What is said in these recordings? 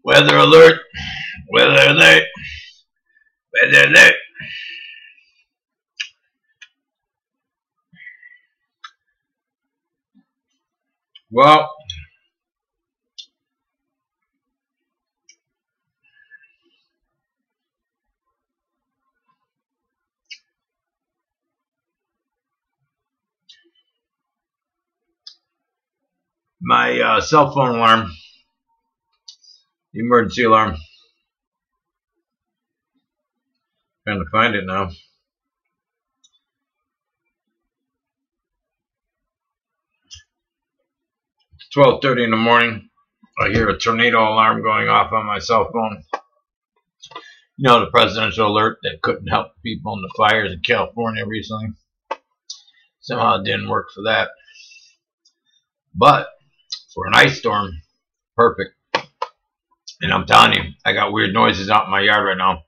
Weather alert. Weather alert. Weather alert. Well, my cell phone alarm, emergency alarm. Trying to find it now. 12:30 in the morning. I hear a tornado alarm going off on my cell phone. You know, the presidential alert that couldn't help people in the fires in California recently. Somehow it didn't work for that. But for an ice storm, perfect. And I'm telling you, I got weird noises out in my yard right now.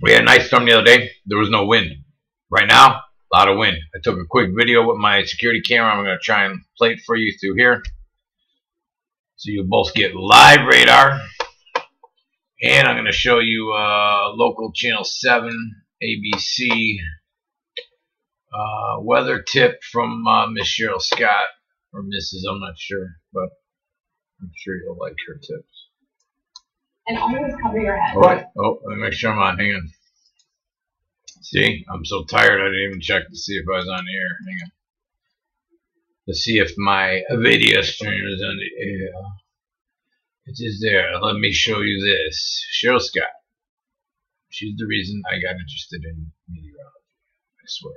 We had an ice storm the other day. There was no wind. Right now, a lot of wind. I took a quick video with my security camera. I'm going to try and play it for you through here, so you'll both get live radar. And I'm going to show you local channel 7 ABC weather tip from Miss Cheryl Scott, or Mrs. I'm not sure, but I'm sure you'll like her tips. And always cover your head. Alright, oh, let me make sure I'm on. Hang on. See, I'm so tired I didn't even check to see if I was on the air. Hang on. To see if my video stream is on the air. It is there. Let me show you this. Cheryl Scott. She's the reason I got interested in meteorology. I swear.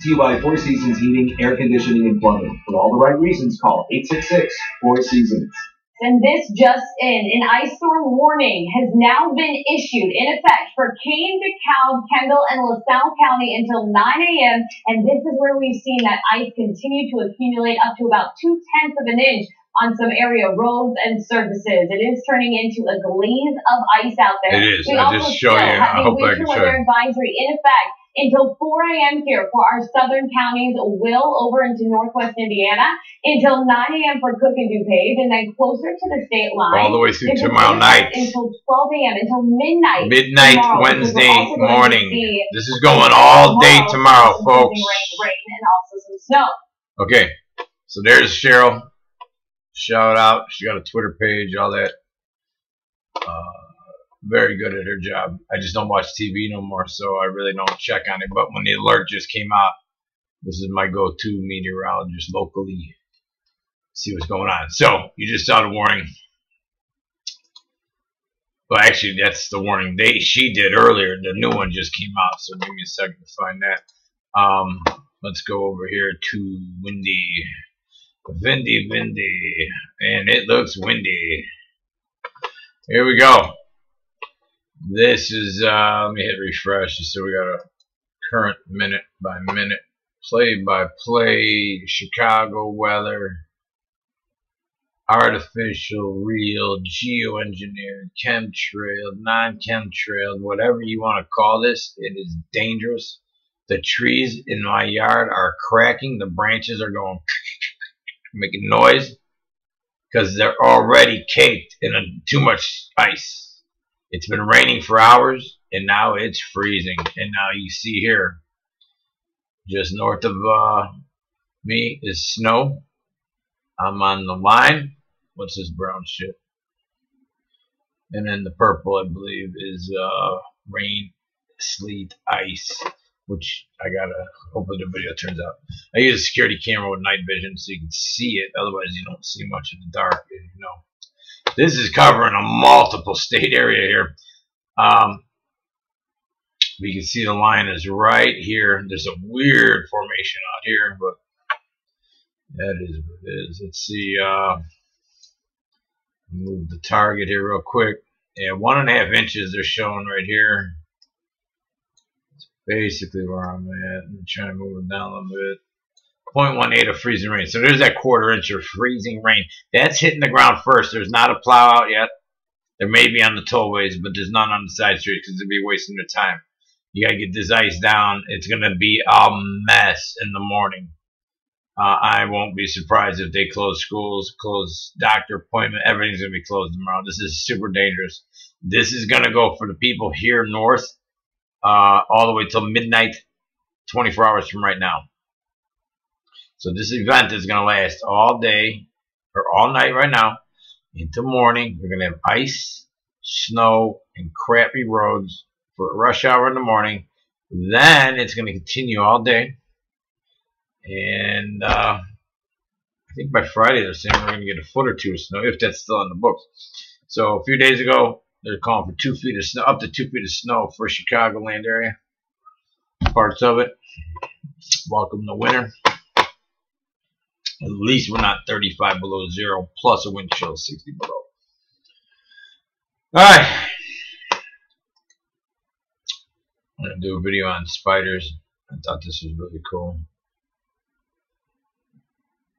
To you by Four Seasons Heating, Air Conditioning, and Plumbing. For all the right reasons, call 866 Four Seasons. And this just in, an ice storm warning has now been issued in effect for Kane, DeKalb, Kendall, and LaSalle County until 9 a.m. And this is where we've seen that ice continue to accumulate up to about 0.2 of an inch on some area roads and surfaces. It is turning into a glaze of ice out there. It is. We I'll also just show you. still have I a hope I winter can show weather you. advisory in effect until 4 a.m. here for our southern counties, will over into northwest Indiana, until 9 a.m. for Cook and DuPage, and then closer to the state line. All the way through tomorrow night. Until 12 a.m. until midnight. Midnight tomorrow, Wednesday morning. This is going all day tomorrow, folks. Rain and also some snow. Okay, so there's Cheryl. Shout out. She got a Twitter page, all that. Very good at her job. I just don't watch TV no more, so I really don't check on it. But when the alert just came out, this is my go-to meteorologist locally. See what's going on. So, you just saw the warning. Well, actually, that's the warning she did earlier. The new one just came out, so give me a second to find that. Let's go over here to windy. Windy. And it looks windy. Here we go. This is, let me hit refresh just so we got a current minute by minute, play by play, Chicago weather, artificial, real, geoengineered, chemtrailed, non-chemtrailed, whatever you want to call this. It is dangerous. The trees in my yard are cracking. The branches are going making noise because they're already caked in too much ice. It's been raining for hours, and now it's freezing. And now you see here, just north of me is snow. I'm on the line. What's this brown shit? And then the purple, I believe, is rain, sleet, ice, which I gotta, hopefully the video turns out. I use a security camera with night vision so you can see it. Otherwise, you don't see much in the dark, you know. This is covering a multiple state area here. We can see the line is right here. There's a weird formation out here, but that is what it is. Let's see. Move the target here real quick. Yeah, 1.5 inches they're showing right here. That's basically where I'm at. I'm trying to move it down a little bit. 0.18 of freezing rain. So there's that 1/4 inch of freezing rain. That's hitting the ground first. There's not a plow out yet. There may be on the tollways, but there's none on the side streets because they'd be wasting their time. You gotta get this ice down. It's gonna be a mess in the morning. I won't be surprised if they close schools, close doctor appointment. Everything's going to be closed tomorrow. This is super dangerous. This is going to go for the people here north all the way till midnight, 24 hours from right now. So this event is going to last all day or all night right now into morning. We're going to have ice, snow, and crappy roads for rush hour in the morning. Then it's going to continue all day. And I think by Friday they're saying we're going to get a foot or two of snow, if that's still on the books. So a few days ago, they're calling for 2 feet of snow, up to 2 feet of snow for Chicagoland area. Parts of it. Welcome to winter. At least we're not 35 below zero, plus a wind chill of 60 below. Alright. I'm going to do a video on spiders. I thought this was really cool.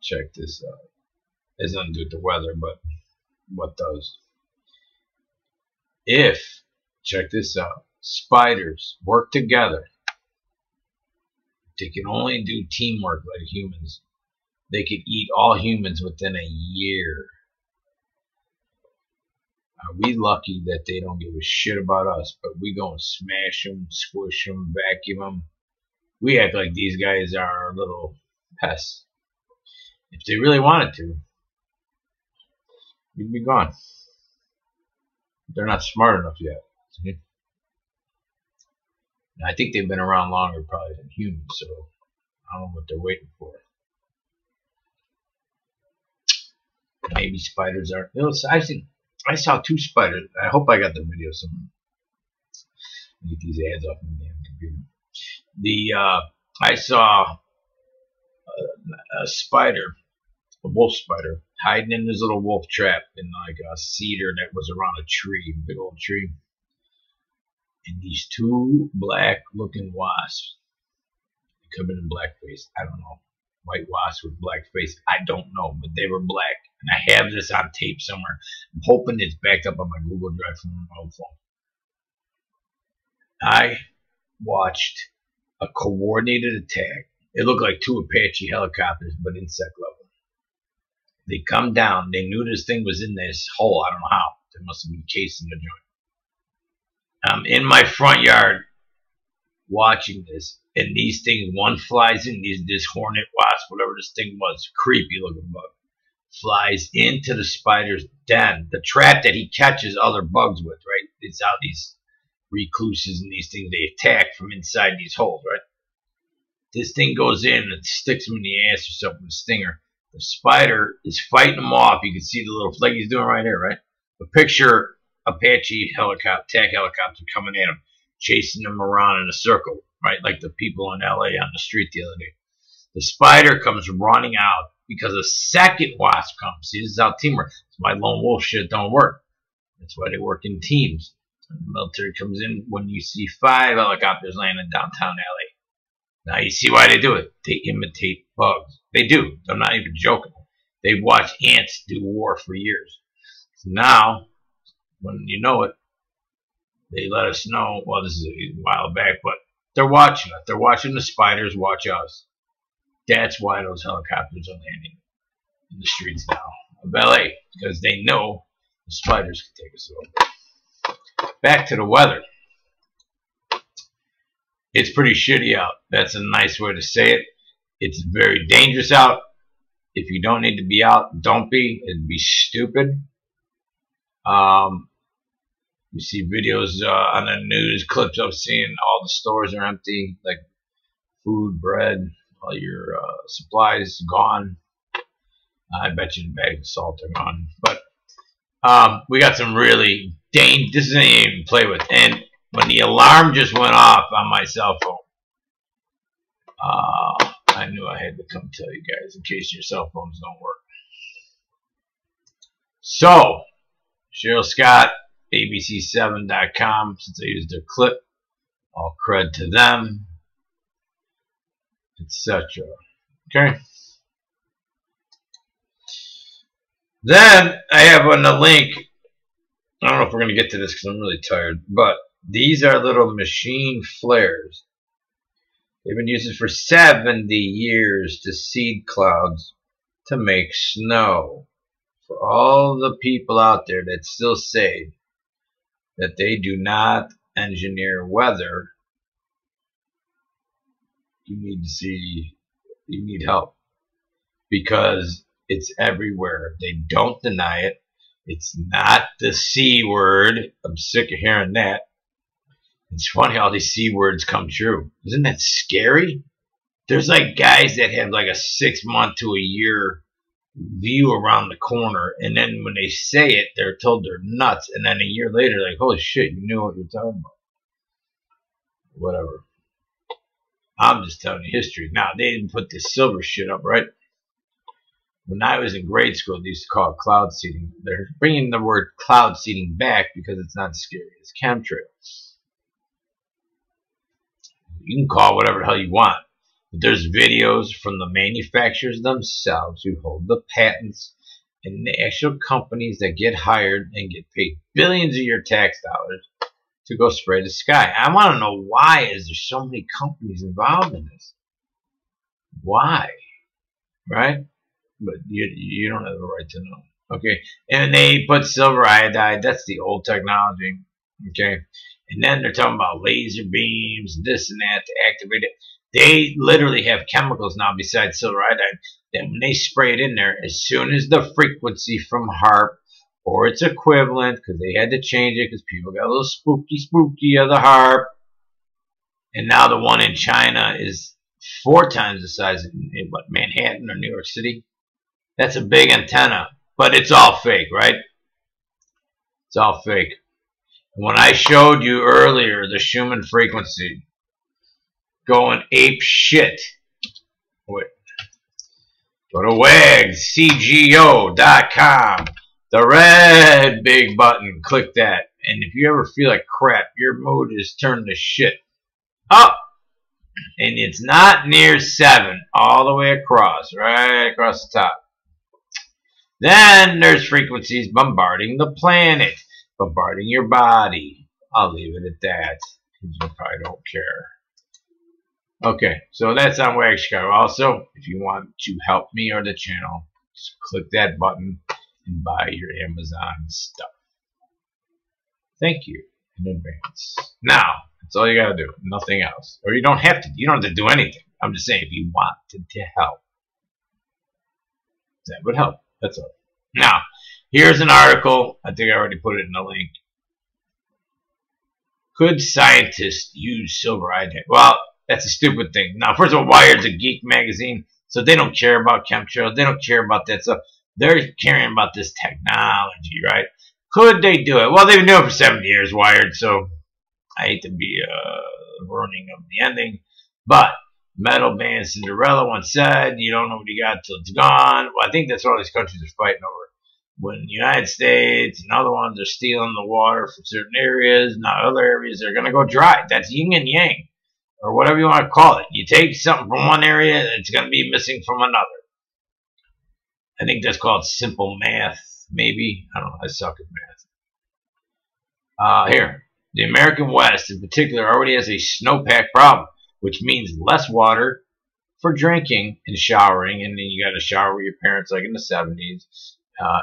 Check this out. It has nothing to do with the weather, but what does? If, check this out, spiders work together, they can only do teamwork like humans. They could eat all humans within a year. Are we lucky that they don't give a shit about us, but we go and smash them, squish them, vacuum them. We act like these guys are our little pests. If they really wanted to, we'd be gone. They're not smart enough yet. See? I think they've been around longer probably than humans, so I don't know what they're waiting for. Maybe spiders are. You know, I saw 2 spiders. I hope I got the video somewhere. Get these ads off my damn computer. I saw a spider, a wolf spider, hiding in this little wolf trap in like a cedar that was around a tree, a big old tree. And these 2 black-looking wasps. They could have been in blackface. I don't know. White wasps with black face. I don't know, but they were black. And I have this on tape somewhere. I'm hoping it's backed up on my Google Drive from my old phone. I watched a coordinated attack. It looked like 2 Apache helicopters, but insect level. They come down. They knew this thing was in this hole. I don't know how. There must have been cased in the joint. I'm in my front yard watching this, and these things, one flies in, this hornet wasp, whatever this thing was, creepy looking bug, flies into the spider's den, the trap that he catches other bugs with, right? It's how these recluses and these things, they attack from inside these holes, right? This thing goes in and sticks him in the ass or something with a stinger. The spider is fighting him off. You can see the little flag he's doing right here, right? But picture Apache helicopter, attack helicopter coming at him, chasing him around in a circle, right? Like the people in LA on the street the other day. The spider comes running out because a second wasp comes. See, this is how teamwork. That's why lone wolf shit don't work. That's why they work in teams. When the military comes in, when you see 5 helicopters landing downtown LA. Now you see why they do it. They imitate bugs. They do. I'm not even joking. They've watched ants do war for years. So now, when you know it, they let us know. Well, this is a while back, but they're watching us. They're watching the spiders watch us. That's why those helicopters are landing in the streets now of LA, because they know the spiders can take us over. Back to the weather. It's pretty shitty out. That's a nice way to say it. It's very dangerous out. If you don't need to be out, don't be. It'd be stupid. You see videos on the news, clips of seeing all the stores are empty, like food, bread, all your supplies gone. I bet you the bags of salt are gone. But we got some really this isn't even to play with. And when the alarm just went off on my cell phone, I knew I had to come tell you guys in case your cell phones don't work. So, Cheryl Scott, ABC7.com, since I used their clip, all cred to them, etc. Okay. Then I have on the link, I don't know if we're going to get to this because I'm really tired, but these are little machine flares They've been using it for 70 years to seed clouds to make snow. For all the people out there that still say that they do not engineer weather, you need help, because it's everywhere. They don't deny it. It's not the C word. I'm sick of hearing that. It's funny how these C words come true. Isn't that scary? There's like guys that have like a 6 month to a year view around the corner, and then when they say it, they're told they're nuts, and then a year later, like, holy shit, you knew what you're talking about. Whatever. I'm just telling you history. Now, they didn't put this silver shit up, right? When I was in grade school, they used to call it cloud seeding. They're bringing the word cloud seeding back because it's not scary. It's chemtrails. You can call it whatever the hell you want. But there's videos from the manufacturers themselves who hold the patents and the actual companies that get hired and get paid billions of your tax dollars to go spray the sky. I want to know, why is there so many companies involved in this? Why? Right? But you don't have the right to know. Okay. And they put silver iodide. That's the old technology. Okay. And then they're talking about laser beams, this and that to activate it. They literally have chemicals now besides silver iodide that when they spray it in there, as soon as the frequency from HAARP or its equivalent, because they had to change it because people got a little spooky of the HAARP, and now the one in China is 4 times the size of what, Manhattan or New York City. That's a big antenna, but it's all fake, right? It's all fake. When I showed you earlier the Schumann frequency going ape shit, wait, go to wagscgo.com, the red big button, click that, and if you ever feel like crap, your mood is turned to shit, up, and it's not near 7, all the way across, right across the top. Then there's frequencies bombarding the planet, bombarding your body. I'll leave it at that, because you probably don't care. Okay, so that's on Wag Chicago. Also, if you want to help me or the channel, just click that button and buy your Amazon stuff. Thank you in advance. Now, that's all you gotta do. Nothing else. Or you don't have to. You don't have to do anything. I'm just saying, if you wanted to help, that would help. That's all. Now, here's an article. I think I already put it in the link. Could scientists use silver iodide? Well, that's a stupid thing. Now, first of all, Wired's a geek magazine, so they don't care about chemtrails. They don't care about that stuff. They're caring about this technology, right? Could they do it? Well, they've been doing it for 70 years, Wired, so I hate to be ruining of the ending. But metal band Cinderella once said, you don't know what you got till it's gone. Well, I think that's what all these countries are fighting over. When the United States and other ones are stealing the water from certain areas, not other areas, they're going to go dry. That's yin and yang, or whatever you want to call it. You take something from one area, and it's going to be missing from another. I think that's called simple math, maybe. I don't know. I suck at math. Here, the American West in particular already has a snowpack problem, which means less water for drinking and showering, and then you got to shower with your parents like in the 70s.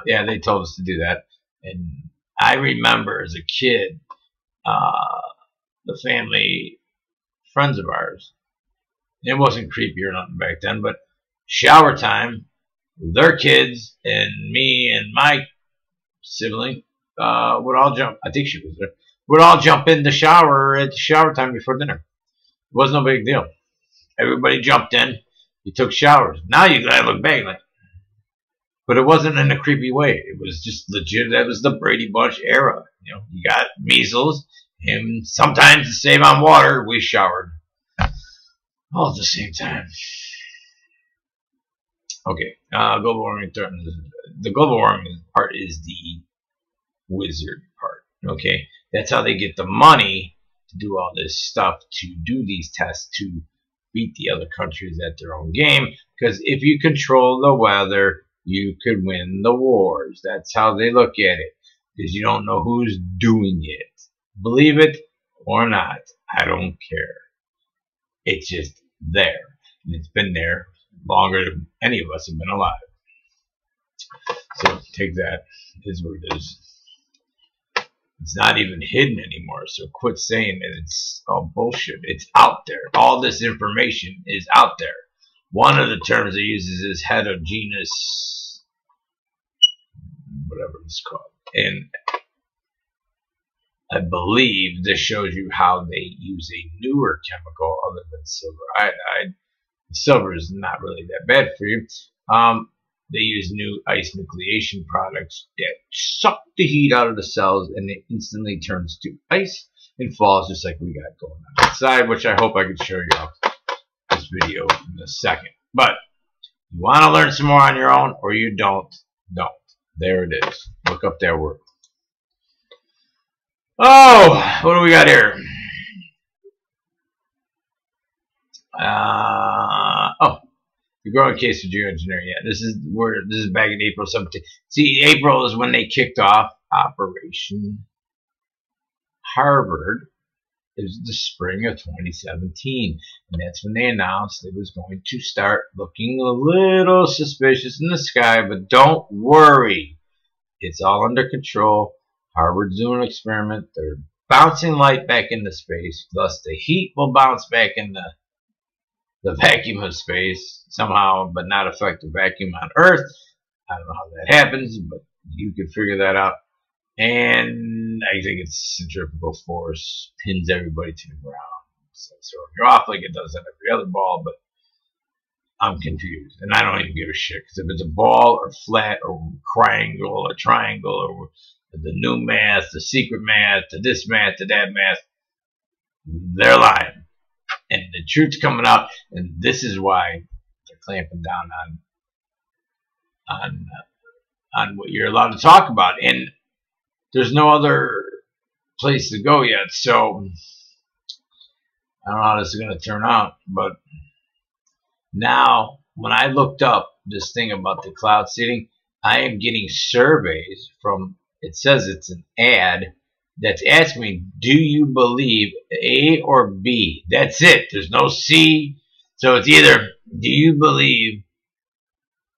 Yeah, they told us to do that. And I remember as a kid, the family, friends of ours, it wasn't creepy or nothing back then, but shower time, their kids and me and my sibling would all jump, I think she was there, would all jump in the shower at the shower time before dinner. It was no big deal. Everybody jumped in, you took showers. Now you gotta look back like, but it wasn't in a creepy way. It was just legit. That was the Brady Bunch era. You know, you got measles, and sometimes to save on water, we showered all at the same time. Okay, global warming. The global warming part is the wizard part. Okay, that's how they get the money to do all this stuff, to do these tests, to beat the other countries at their own game. Because if you control the weather, you could win the wars. That's how they look at it. Because you don't know who's doing it. Believe it or not, I don't care. It's just there. And it's been there longer than any of us have been alive. So take that, is what it is. It's not even hidden anymore, so quit saying that it's all bullshit. It's out there. All this information is out there. One of the terms it uses is heterogeneous, whatever it's called. And I believe this shows you how they use a newer chemical other than silver iodide. Silver is not really that bad for you. They use new ice nucleation products that suck the heat out of the cells, and it instantly turns to ice and falls, just like we got going on outside, which I hope I can show you this video in a second. But you want to learn some more on your own, or you don't. There it is. Look up that word. Oh, what do we got here? The growing case of geoengineering. Yeah, this is back in April 17th. See, April is when they kicked off Operation Harvard. It was the spring of 2017, and that's when they announced it was going to start looking a little suspicious in the sky. But don't worry, it's all under control. Harvard's doing an experiment. They're bouncing light back into space, thus the heat will bounce back in the vacuum of space somehow, but not affect the vacuum on Earth. I don't know how that happens, but you can figure that out. And I think it's centrifugal force pins everybody to the ground. So you're off like it does on every other ball, but I'm confused. And I don't even give a shit, because if it's a ball or flat or triangle or the new math, the secret math, to this math, to that math, they're lying. And the truth's coming out, and this is why they're clamping down on what you're allowed to talk about. And there's no other place to go yet, so I don't know how this is going to turn out. But now, when I looked up this thing about the cloud seeding, I am getting surveys from, it says it's an ad, that's asking me, do you believe A or B? That's it. There's no C. So it's either, do you believe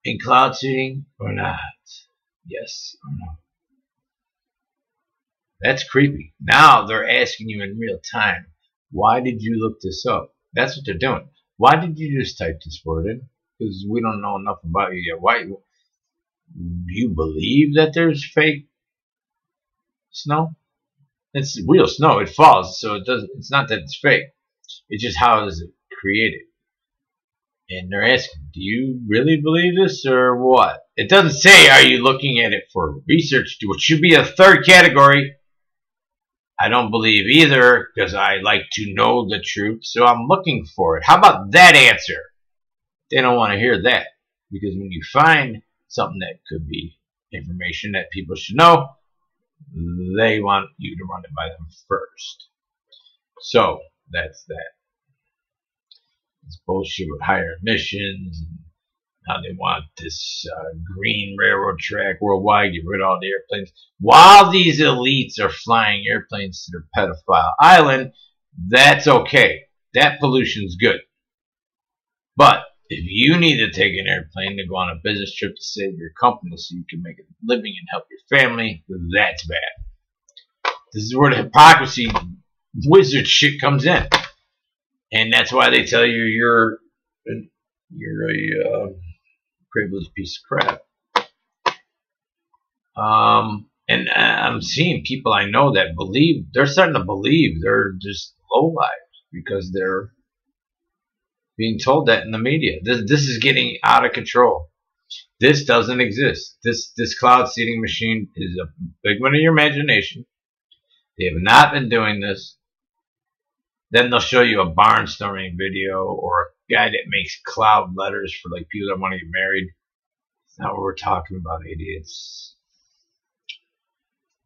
in cloud seeding or not? Yes or no. That's creepy. Now they're asking you in real time, why did you look this up? That's what they're doing. Why did you just type this word in? Because we don't know enough about you yet. Why? Do you believe that there's fake snow? It's real snow. It falls, so it doesn't. It's not that it's fake. It's just how is it created? And they're asking, do you really believe this or what? It doesn't say, are you looking at it for research, which should be a third category. I don't believe either, because I like to know the truth, so I'm looking for it. How about that answer? They don't want to hear that, because when you find something that could be information that people should know, they want you to run it by them first. So that's that. It's bullshit with higher emissions, and how they want this green railroad track worldwide, get rid of all the airplanes. While these elites are flying airplanes to their pedophile island, that's okay. That pollution's good. But if you need to take an airplane to go on a business trip to save your company so you can make a living and help your family, that's bad. This is where the hypocrisy wizard shit comes in. And that's why they tell you you're a privileged piece of crap. And I'm seeing people I know that believe, they're starting to believe they're just lowlifes because they're being told that in the media. This is getting out of control. This doesn't exist. This cloud seeding machine is a figment of your imagination. They have not been doing this. Then they'll show you a barnstorming video or a guy that makes cloud letters for like people that want to get married. It's not what we're talking about, idiots.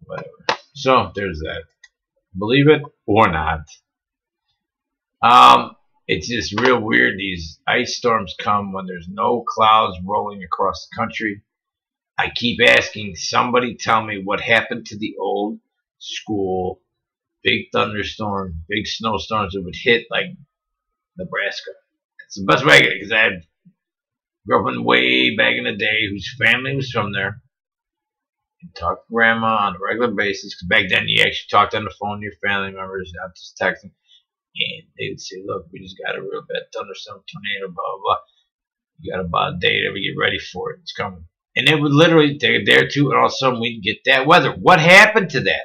Whatever. So there's that. Believe it or not. It's just real weird. These ice storms come when there's no clouds rolling across the country. I keep asking somebody tell me what happened to the old school big thunderstorm, big snowstorms that would hit like Nebraska. It's the best way I get it, because I had a girlfriend way back in the day whose family was from there. And talked to grandma on a regular basis, because back then you actually talked on the phone to your family members, not just texting. And they would say, look, we just got a real bad thunderstorm, tornado, blah, blah, blah. You got about a day to get ready for it. It's coming. And it would literally take a day or two, and all of a sudden we'd get that weather. What happened to that?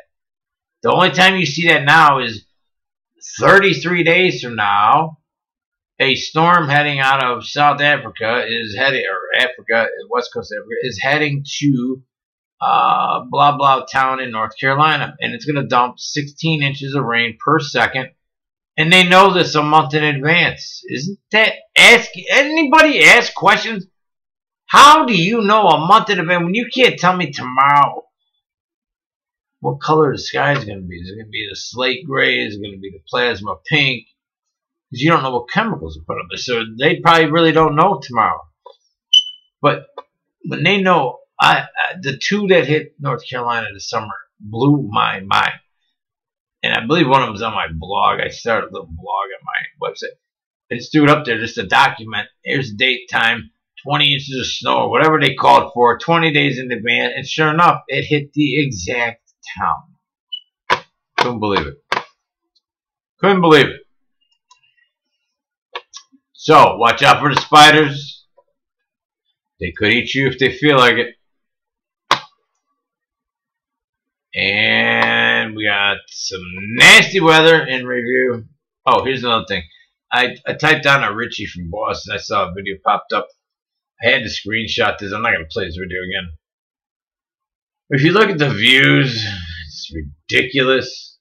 The only time you see that now is 33 days from now. A storm heading out of South Africa is heading, or Africa, West Coast Africa, is heading to blah blah town in North Carolina, and it's going to dump 16 inches of rain per second. And they know this a month in advance. Isn't that anybody ask questions? How do you know a month in advance when you can't tell me tomorrow what color the sky is going to be? Is it going to be the slate gray? Is it going to be the plasma pink? Because you don't know what chemicals are put up there. So they probably really don't know tomorrow. But when they know, the two that hit North Carolina this summer blew my mind. And I believe one of them was on my blog. I started a little blog on my website. I just threw it up there just to document. Here's the date, time, 20 inches of snow, or whatever they called for, 20 days in advance. And sure enough, it hit the exact town. Couldn't believe it. Couldn't believe it. So, watch out for the spiders. They could eat you if they feel like it. And we got some nasty weather in review. Oh, here's another thing. I typed down a Richie from Boston. I saw a video popped up. I had to screenshot this. I'm not going to play this video again. If you look at the views, it's ridiculous.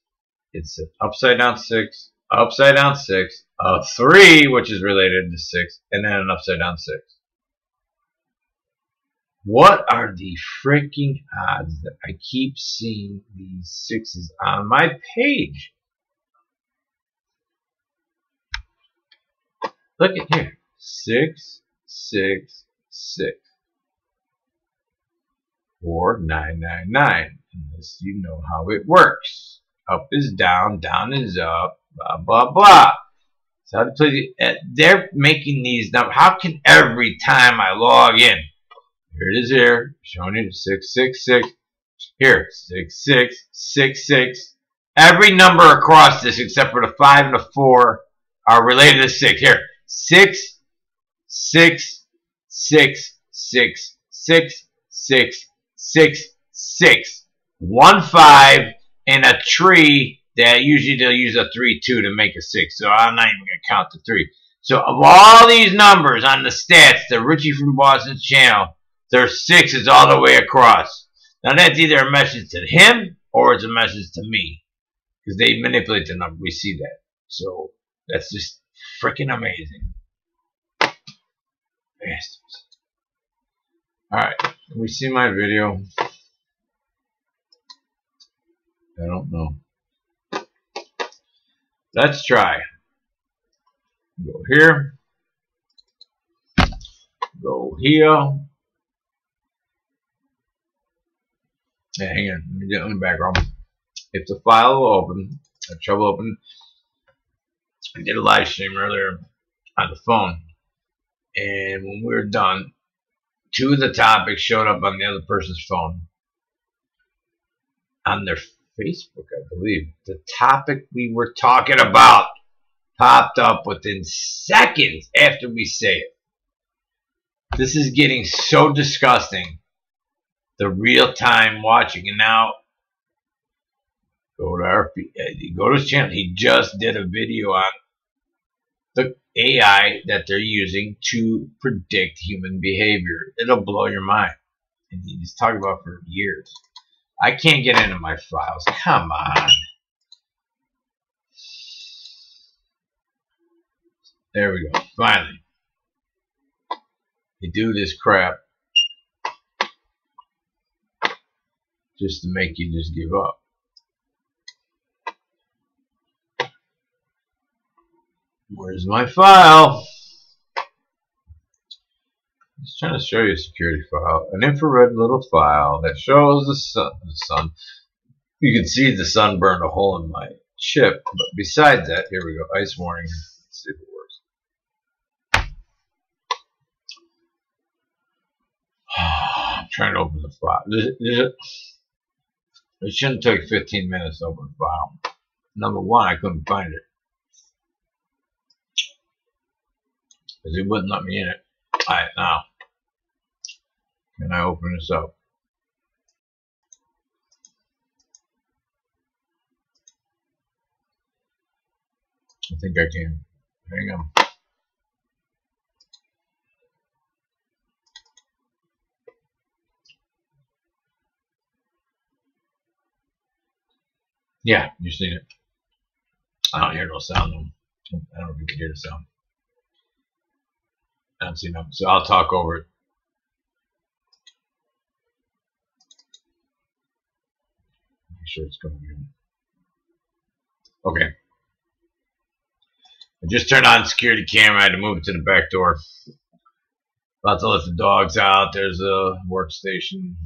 It's an upside down 6, upside down 6, a 3, which is related to 6, and then an upside down 6. What are the freaking odds that I keep seeing these 6s on my page? Look at here. 6, 6, 6. 4, 9, 9, 9. Unless you know how it works. Up is down, down is up, blah, blah, blah. So how to play they're making these numbers. How can every time I log in, here it is here, showing you 6, 6, 6. Here, 6, 6, 6, 6. Every number across this except for the 5 and the 4 are related to 6. Here, 6, 6, 6, 6, 6, 6, 6, 6. 1, 5, and a tree that usually they'll use a 3, 2 to make a 6. So I'm not even going to count the 3. So of all these numbers on the stats, the Richie from Boston's channel, there's 6s all the way across. Now that's either a message to him or it's a message to me. Because they manipulate the number. We see that. So that's just freaking amazing. Bastards. Alright. Can we see my video? I don't know. Let's try. Go here. Go here. Yeah, hang on. Let me get in the background. If the file will open, I had trouble opening. I did a live stream earlier on the phone, and when we were done, 2 of the topics showed up on the other person's phone on their Facebook, I believe. The topic we were talking about popped up within seconds after we say it. This is getting so disgusting. The real-time watching, and now go to his channel. He just did a video on the AI that they're using to predict human behavior. It'll blow your mind. And he's talking about it for years. I can't get into my files. Come on. There we go. Finally. They do this crap just to make you just give up. Where's my file? Just trying to show you a security file. An infrared little file that shows the sun. You can see the sun burned a hole in my chip. But besides that, here we go. Ice warning. Let's see if it I'm trying to open the file. It shouldn't take 15 minutes to open the file. Number one, I couldn't find it because it wouldn't let me in it. Alright, now, can I open this up? I think I can. Hang on. Yeah, you've seen it. I don't hear no sound though. I don't know if you can hear the sound. I don't see nothing. So I'll talk over it. Make sure it's coming in. Okay. I just turned on security camera. I had to move it to the back door. About to let the dogs out. There's a workstation.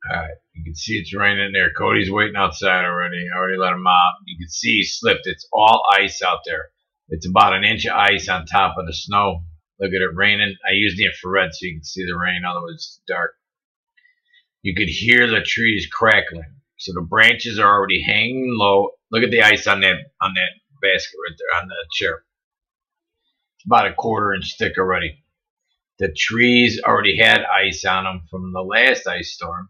Alright, you can see it's raining there. Cody's waiting outside already. I already let him out. You can see he slipped. It's all ice out there. It's about an inch of ice on top of the snow. Look at it raining. I used the infrared so you can see the rain, otherwise it's dark. You could hear the trees crackling. So the branches are already hanging low. Look at the ice on that basket right there, on the chair. It's about a 1/4 inch thick already. The trees already had ice on them from the last ice storm.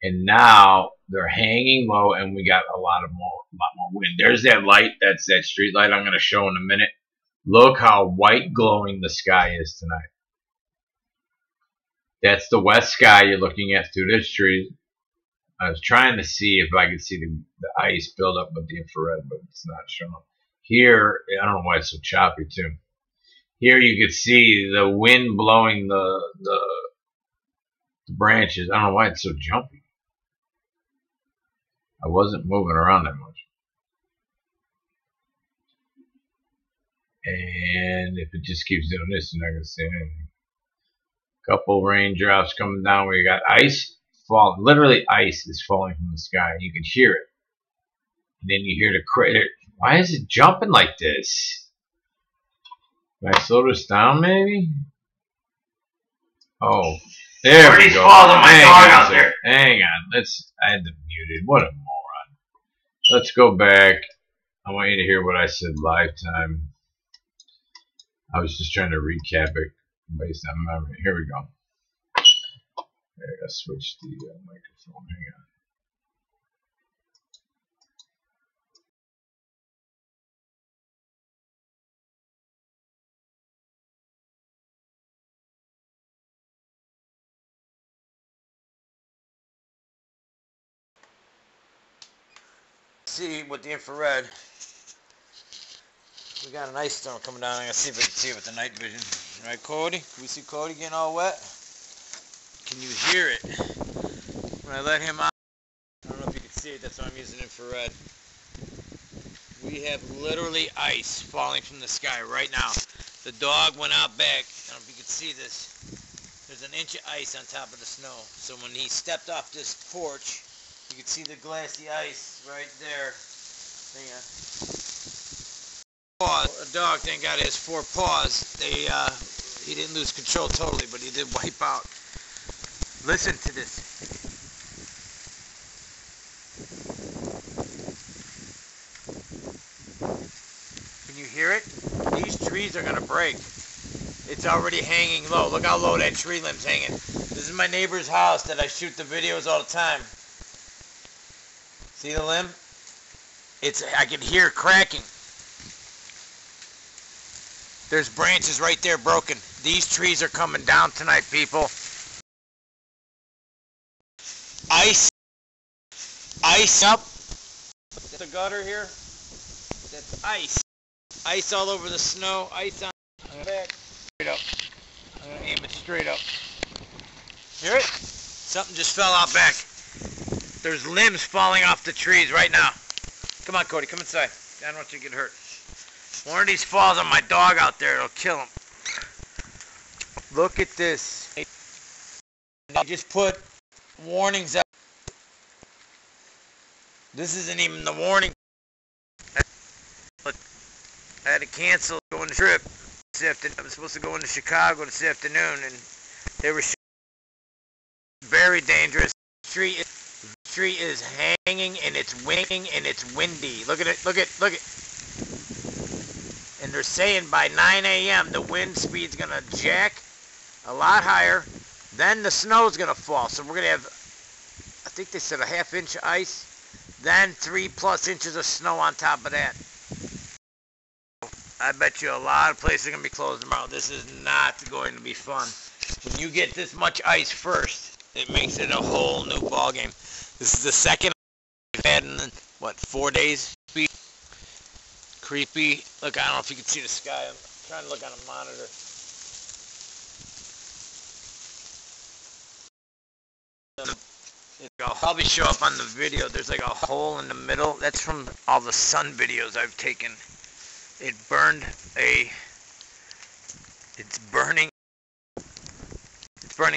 And now they're hanging low, and we got a lot more wind. There's that light. That's that street light I'm going to show in a minute. Look how white glowing the sky is tonight. That's the west sky you're looking at through this tree. I was trying to see if I could see the ice build up with the infrared, but it's not showing. Here, I don't know why it's so choppy too. Here you could see the wind blowing the branches. I don't know why it's so jumpy. I wasn't moving around that much. And if it just keeps doing this, you're not going to see anything. Couple raindrops coming down. We got ice falling. Literally ice is falling from the sky. You can hear it. And then you hear the crater. Why is it jumping like this? Can I slow this down maybe? Oh, there we go. Hang on. I had to mute it. What a moron. Let's go back. I want you to hear what I said live time. I was just trying to recap it based on memory. Here we go. I gotta switch the microphone. Hang on. See with the infrared, we got an ice storm coming down. I'm gonna see if I can see it with the night vision. All right, Cody? Can we see Cody getting all wet? Can you hear it? When I let him out, I don't know if you can see it. That's why I'm using infrared. We have literally ice falling from the sky right now. The dog went out back. I don't know if you can see this. There's an inch of ice on top of the snow. So when he stepped off this porch, you can see the glassy ice right there. Hang on. A dog, thank God, has 4 paws. He didn't lose control totally, but he did wipe out. Listen to this. Can you hear it? These trees are gonna break. It's already hanging low. Look how low that tree limb's hanging. This is my neighbor's house that I shoot the videos all the time. See the limb? I can hear it cracking. There's branches right there broken. These trees are coming down tonight, people. Ice up. The gutter here. That's ice. Ice all over the snow. Ice on the back. Straight up. I'm gonna aim it straight up. Hear it? Something just fell out back. There's limbs falling off the trees right now. Come on, Cody, come inside. I don't want you to get hurt. One of these falls on my dog out there, it'll kill him. Look at this. I just put warnings out. This isn't even the warning. I had to cancel going the trip. this afternoon. I was supposed to go into Chicago this afternoon, and they were very dangerous. The tree is hanging, and it's winging, and it's windy. Look at it. Look at. And they're saying by 9 a.m. the wind speed's gonna jack a lot higher. Then the snow's gonna fall. So we're gonna have, I think they said, a half-inch ice. Then 3+ inches of snow on top of that. I bet you a lot of places are going to be closed tomorrow. This is not going to be fun. When you get this much ice first, it makes it a whole new ball game. This is the second I've had in, what, 4 days? Creepy. Look, I don't know if you can see the sky. I'm trying to look on a monitor. It'll probably show up on the video. There's like a hole in the middle. That's from all the sun videos I've taken. It burned a... It's burning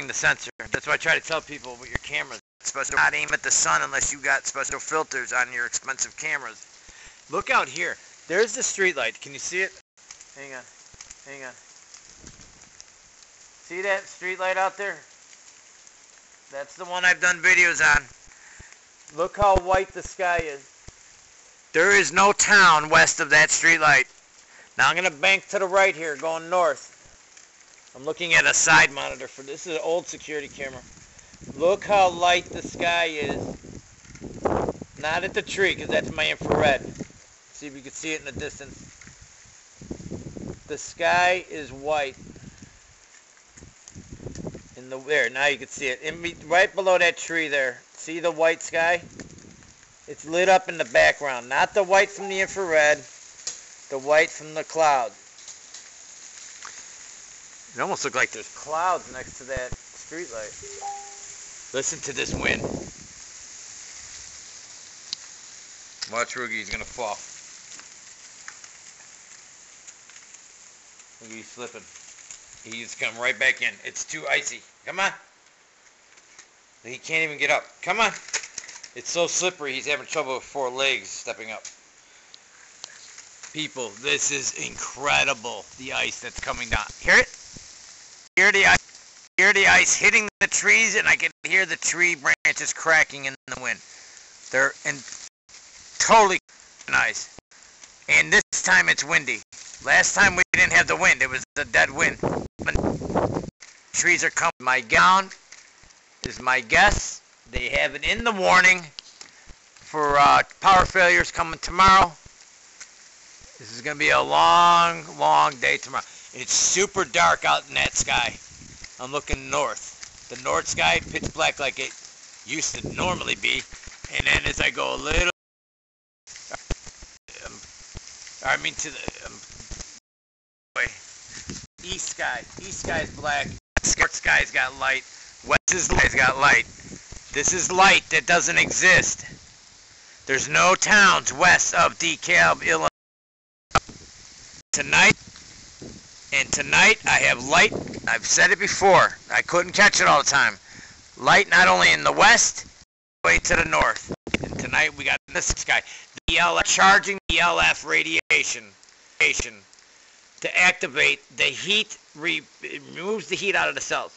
the sensor. That's why I try to tell people with your cameras, especially not aim at the sun unless you got special filters on your expensive cameras. Look out here. There's the street light. Can you see it? Hang on. Hang on. See that street light out there? That's the one I've done videos on. Look how white the sky is. There is no town west of that street light. Now I'm going to bank to the right here, going north. I'm looking at a side monitor for this. Is an old security camera. Look how light the sky is. Not at the tree, because that's my infrared. See if you can see it in the distance. The sky is white. There, now you can see it. Right below that tree there. See the white sky? It's lit up in the background. Not the white from the infrared. The white from the cloud. It almost looks like there's clouds next to that street light. Listen to this wind. Watch Roogie, he's going to fall. Look, he's slipping. He's come right back in. It's too icy. Come on. He can't even get up. Come on. It's so slippery, he's having trouble with 4 legs stepping up. People, this is incredible, the ice that's coming down. Hear it? Hear the ice hitting the trees, and I can hear the tree branches cracking in the wind. They're totally ice. And this time it's windy. Last time we didn't have the wind. It was a dead wind. Trees are coming. My gown is my guess. They have it in the warning for power failures coming tomorrow. This is going to be a long, long day tomorrow. It's super dark out in that sky. I'm looking north. The north sky, pitch black like it used to normally be. And then as I go a little, to the east sky. East sky is black. North sky's got light. West sky's got light. This is light that doesn't exist. There's no towns west of DeKalb, Illinois. Tonight I have light. I've said it before. I couldn't catch it all the time. Light not only in the west, way to the north. And tonight we got in the sky. The LF charging the LF radiation to activate the heat. It removes the heat out of the cells.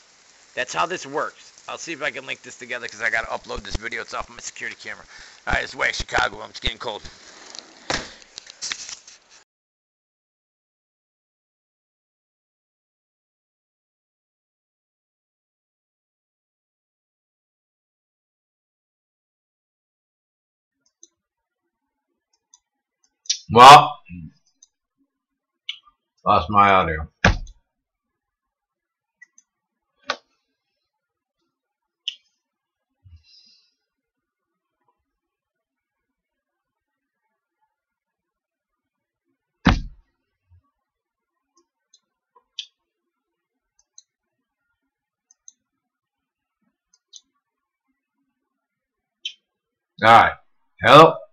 That's how this works. I'll see if I can link this together because I got to upload this video. It's off my security camera. All right, it's way Chicago. It's getting cold. Well, lost my audio. All right. Hello.